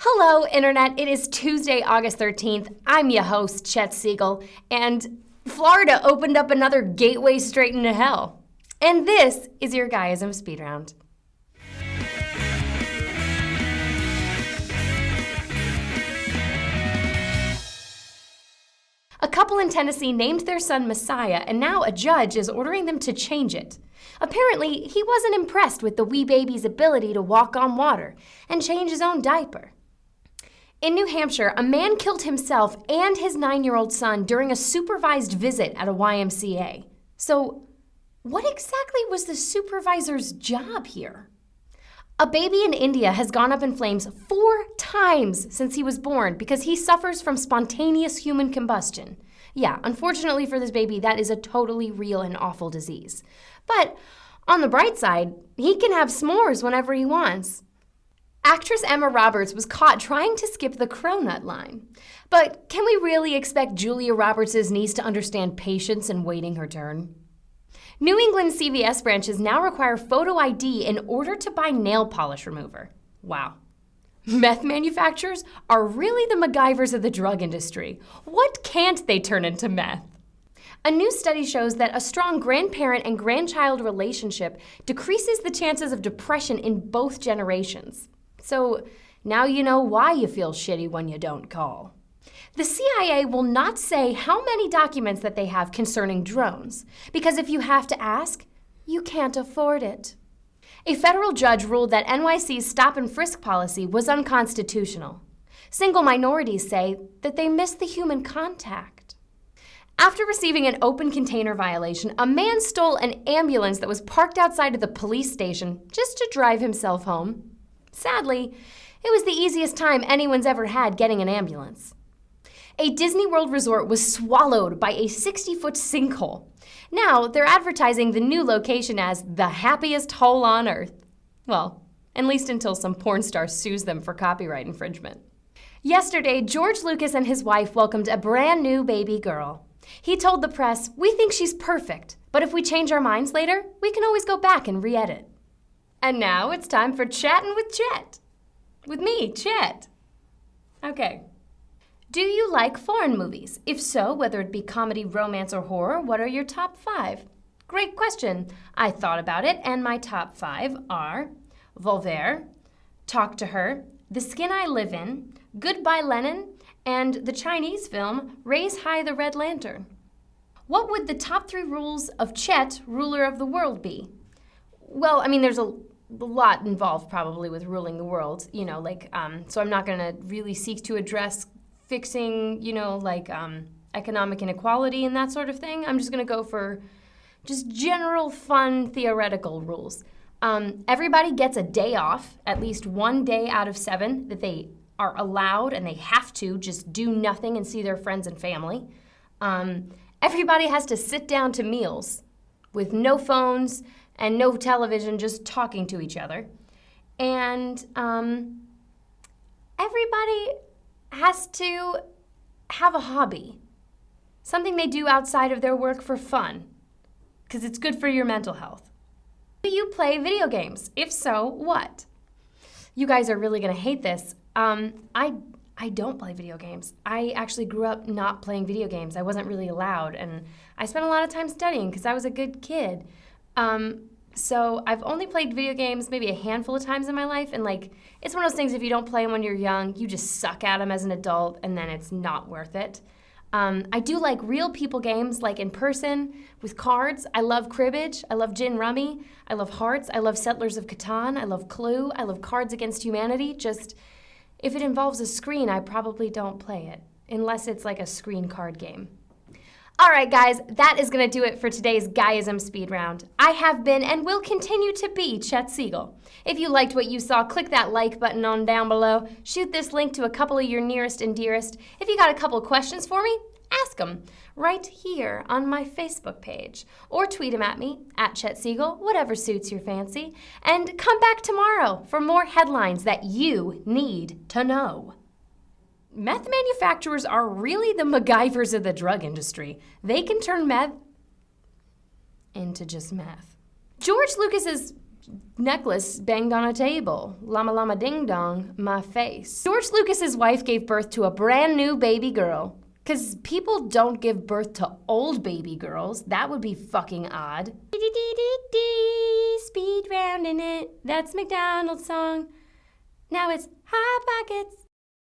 Hello, Internet. It is Tuesday, August 13th. I'm your host, Chet Siegel, and Florida opened up another gateway straight into hell. And this is your Guyism Speed Round. A couple in Tennessee named their son Messiah, and now a judge is ordering them to change it. Apparently, he wasn't impressed with the wee baby's ability to walk on water and change his own diaper. In New Hampshire, a man killed himself and his 9-year-old son during a supervised visit at a YMCA. So, what exactly was the supervisor's job here? A baby in India has gone up in flames 4 times since he was born because he suffers from spontaneous human combustion. Yeah, unfortunately for this baby, that is a totally real and awful disease. But on the bright side, he can have s'mores whenever he wants. Actress Emma Roberts was caught trying to skip the cronut line. But can we really expect Julia Roberts' niece to understand patience and waiting her turn? New England CVS branches now require photo ID in order to buy nail polish remover. Wow. Meth manufacturers are really the MacGyvers of the drug industry. What can't they turn into meth? A new study shows that a strong grandparent and grandchild relationship decreases the chances of depression in both generations. So now you know why you feel shitty when you don't call. The CIA will not say how many documents that they have concerning drones, because if you have to ask, you can't afford it. A federal judge ruled that NYC's Stop and Frisk policy was unconstitutional. Single minorities say that they miss the human contact. After receiving an open container violation, a man stole an ambulance that was parked outside of the police station just to drive himself home. Sadly, it was the easiest time anyone's ever had getting an ambulance. A Disney World resort was swallowed by a 60-foot sinkhole. Now, they're advertising the new location as the happiest hole on earth. Well, at least until some porn star sues them for copyright infringement. Yesterday, George Lucas and his wife welcomed a brand new baby girl. He told the press, "We think she's perfect, but if we change our minds later, we can always go back and re-edit." And now it's time for Chatting with Chet. With me, Chet. Okay. Do you like foreign movies? If so, whether it be comedy, romance, or horror, what are your top 5? Great question. I thought about it, and my top 5 are Voltaire, Talk to Her, The Skin I Live In, Goodbye Lenin, and the Chinese film Raise High the Red Lantern. What would the top 3 rules of Chet, ruler of the world, be? Well, I mean, there's a lot involved probably with ruling the world, so I'm not going to really seek to address fixing, economic inequality and that sort of thing. I'm just going to go for just general fun theoretical rules. Everybody gets a day off, at least 1 day out of 7 that they are allowed, and they have to just do nothing and see their friends and family. Everybody has to sit down to meals with no phones and no television, just talking to each other. And everybody has to have a hobby, something they do outside of their work for fun, because it's good for your mental health. Do you play video games? If so, what? You guys are really gonna hate this. I don't play video games. I actually grew up not playing video games. I wasn't really allowed, and I spent a lot of time studying because I was a good kid. So I've only played video games maybe a handful of times in my life, and it's one of those things, if you don't play them when you're young, you just suck at them as an adult, and then it's not worth it. I do like real people games, like in person, with cards. I love cribbage, I love gin rummy, I love hearts, I love Settlers of Catan, I love Clue, I love Cards Against Humanity. Just, if it involves a screen, I probably don't play it, unless it's like a screen card game. All right, guys, that is going to do it for today's Guyism Speed Round. I have been and will continue to be Chet Siegel. If you liked what you saw, click that like button on down below. Shoot this link to a couple of your nearest and dearest. If you got a couple questions for me, ask them right here on my Facebook page. Or tweet them at me, at Chet Siegel, whatever suits your fancy. And come back tomorrow for more headlines that you need to know. Meth manufacturers are really the MacGyvers of the drug industry. They can turn meth into just meth. George Lucas's necklace banged on a table. Llama llama ding dong, my face. George Lucas's wife gave birth to a brand new baby girl. 'Cause people don't give birth to old baby girls. That would be fucking odd. Speed round in it. That's McDonald's song. Now it's Hot Pockets.